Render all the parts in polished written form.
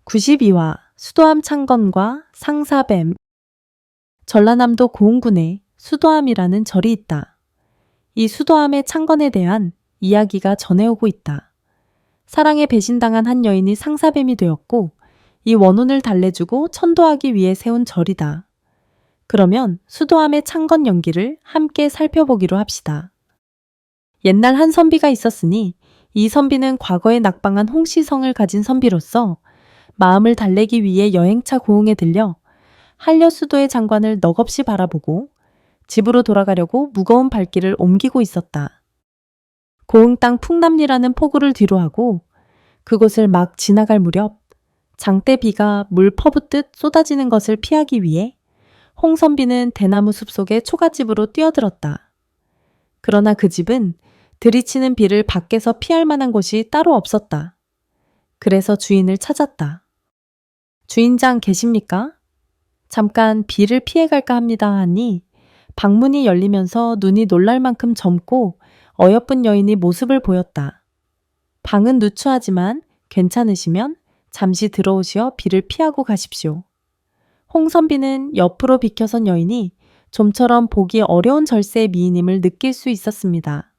92화 수도암 창건과 상사뱀. 전라남도 고흥군에 수도암이라는 절이 있다. 이 수도암의 창건에 대한 이야기가 전해오고 있다. 사랑에 배신당한 한 여인이 상사뱀이 되었고 이 원혼을 달래주고 천도하기 위해 세운 절이다. 그러면 수도암의 창건 연기를 함께 살펴보기로 합시다. 옛날 한 선비가 있었으니 이 선비는 과거에 낙방한 홍시성을 가진 선비로서 마음을 달래기 위해 여행차 고흥에 들려 한려수도의 장관을 넋없이 바라보고 집으로 돌아가려고 무거운 발길을 옮기고 있었다. 고흥 땅 풍남리라는 포구를 뒤로하고 그곳을 막 지나갈 무렵 장대 비가 물 퍼붓듯 쏟아지는 것을 피하기 위해 홍선비는 대나무 숲속의 초가집으로 뛰어들었다. 그러나 그 집은 들이치는 비를 밖에서 피할 만한 곳이 따로 없었다. 그래서 주인을 찾았다. 주인장 계십니까? 잠깐 비를 피해갈까 합니다 하니 방문이 열리면서 눈이 놀랄 만큼 젊고 어여쁜 여인이 모습을 보였다. 방은 누추하지만 괜찮으시면 잠시 들어오시어 비를 피하고 가십시오. 홍선비는 옆으로 비켜선 여인이 좀처럼 보기 어려운 절세의 미인임을 느낄 수 있었습니다.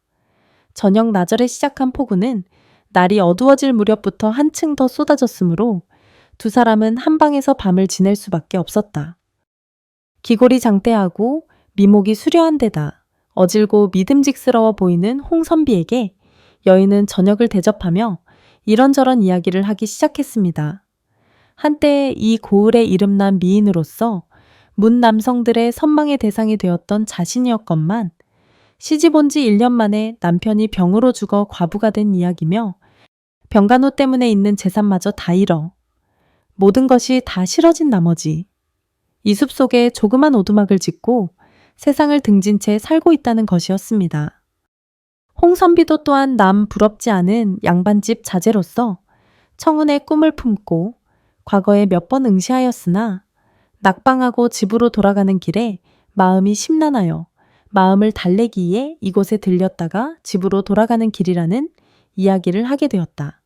저녁 나절에 시작한 폭우는 날이 어두워질 무렵부터 한층 더 쏟아졌으므로 두 사람은 한 방에서 밤을 지낼 수밖에 없었다. 기골이 장대하고 미목이 수려한 데다 어질고 믿음직스러워 보이는 홍선비에게 여인은 저녁을 대접하며 이런저런 이야기를 하기 시작했습니다. 한때 이 고을에 이름난 미인으로서 문 남성들의 선망의 대상이 되었던 자신이었건만 시집 온 지 1년 만에 남편이 병으로 죽어 과부가 된 이야기며 병간호 때문에 있는 재산마저 다 잃어 모든 것이 다 싫어진 나머지 이 숲속에 조그만 오두막을 짓고 세상을 등진 채 살고 있다는 것이었습니다. 홍선비도 또한 남 부럽지 않은 양반집 자제로서 청운의 꿈을 품고 과거에 몇 번 응시하였으나 낙방하고 집으로 돌아가는 길에 마음이 심란하여 마음을 달래기에 이곳에 들렸다가 집으로 돌아가는 길이라는 이야기를 하게 되었다.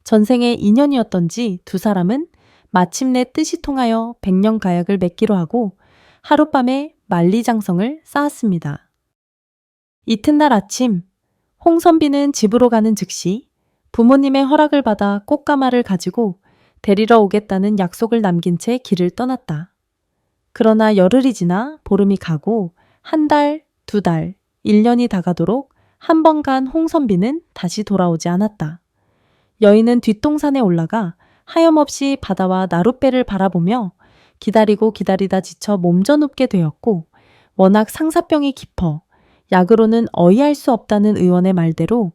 전생의 인연이었던지 두 사람은 마침내 뜻이 통하여 백년가약을 맺기로 하고 하룻밤에 만리장성을 쌓았습니다. 이튿날 아침 홍선비는 집으로 가는 즉시 부모님의 허락을 받아 꽃가마를 가지고 데리러 오겠다는 약속을 남긴 채 길을 떠났다. 그러나 열흘이 지나 보름이 가고 한 달, 두 달, 1년이 다가도록 한 번 간 홍선비는 다시 돌아오지 않았다. 여인은 뒷동산에 올라가 하염없이 바다와 나룻배를 바라보며 기다리고 기다리다 지쳐 몸져 눕게 되었고 워낙 상사병이 깊어 약으로는 어이할 수 없다는 의원의 말대로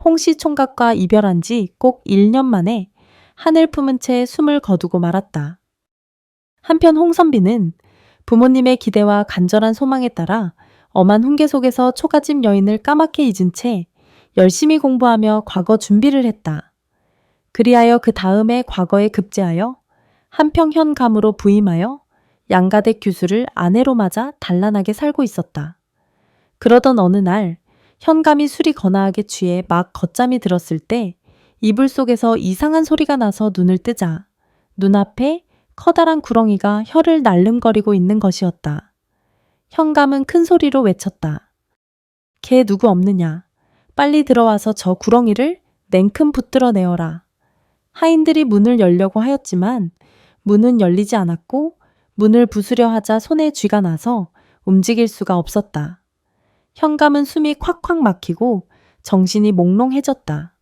홍씨 총각과 이별한 지 꼭 1년 만에 하늘 품은 채 숨을 거두고 말았다. 한편 홍선비는 부모님의 기대와 간절한 소망에 따라 엄한 훈계 속에서 초가집 여인을 까맣게 잊은 채 열심히 공부하며 과거 준비를 했다. 그리하여 그 다음에 과거에 급제하여 한평 현감으로 부임하여 양가댁 규수를 아내로 맞아 단란하게 살고 있었다. 그러던 어느 날 현감이 술이 거나하게 취해 막 걷잠이 들었을 때 이불 속에서 이상한 소리가 나서 눈을 뜨자 눈앞에 커다란 구렁이가 혀를 날름거리고 있는 것이었다. 현감은 큰 소리로 외쳤다. 걔 누구 없느냐? 빨리 들어와서 저 구렁이를 냉큼 붙들어 내어라. 하인들이 문을 열려고 하였지만 문은 열리지 않았고 문을 부수려 하자 손에 쥐가 나서 움직일 수가 없었다. 현감은 숨이 콱콱 막히고 정신이 몽롱해졌다.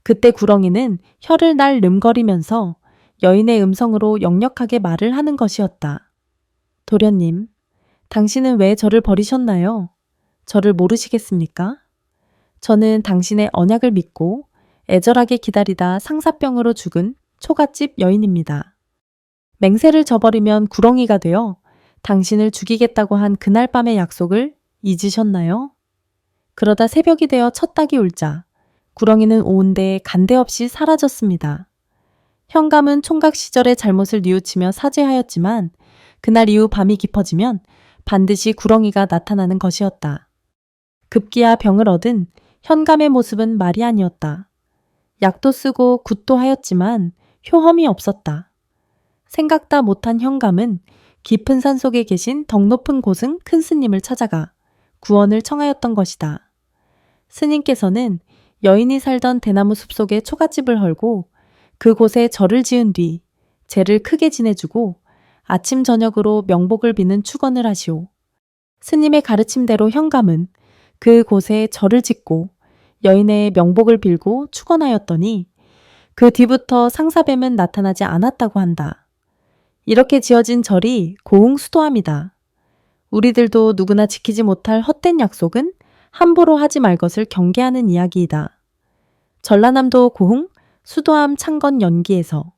그때 구렁이는 혀를 날름거리면서 여인의 음성으로 역력하게 말을 하는 것이었다. 도련님, 당신은 왜 저를 버리셨나요? 저를 모르시겠습니까? 저는 당신의 언약을 믿고 애절하게 기다리다 상사병으로 죽은 초가집 여인입니다. 맹세를 저버리면 구렁이가 되어 당신을 죽이겠다고 한 그날 밤의 약속을 잊으셨나요? 그러다 새벽이 되어 첫 닭이 울자 구렁이는 오은데 간데없이 사라졌습니다. 현감은 총각 시절의 잘못을 뉘우치며 사죄하였지만 그날 이후 밤이 깊어지면 반드시 구렁이가 나타나는 것이었다. 급기야 병을 얻은 현감의 모습은 말이 아니었다. 약도 쓰고 굿도 하였지만 효험이 없었다. 생각다 못한 현감은 깊은 산 속에 계신 덕 높은 고승 큰 스님을 찾아가 구원을 청하였던 것이다. 스님께서는 여인이 살던 대나무 숲속에 초가집을 헐고 그곳에 절을 지은 뒤 제를 크게 지내주고 아침 저녁으로 명복을 비는 축원을 하시오. 스님의 가르침대로 현감은 그곳에 절을 짓고 여인의 명복을 빌고 축원하였더니 그 뒤부터 상사뱀은 나타나지 않았다고 한다. 이렇게 지어진 절이 고흥수도암이다. 우리들도 누구나 지키지 못할 헛된 약속은 함부로 하지 말 것을 경계하는 이야기이다. 전라남도 고흥 수도암 창건 연기에서.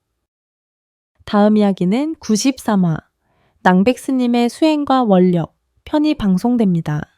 다음 이야기는 93화 낭백스님의 수행과 원력 편이 방송됩니다.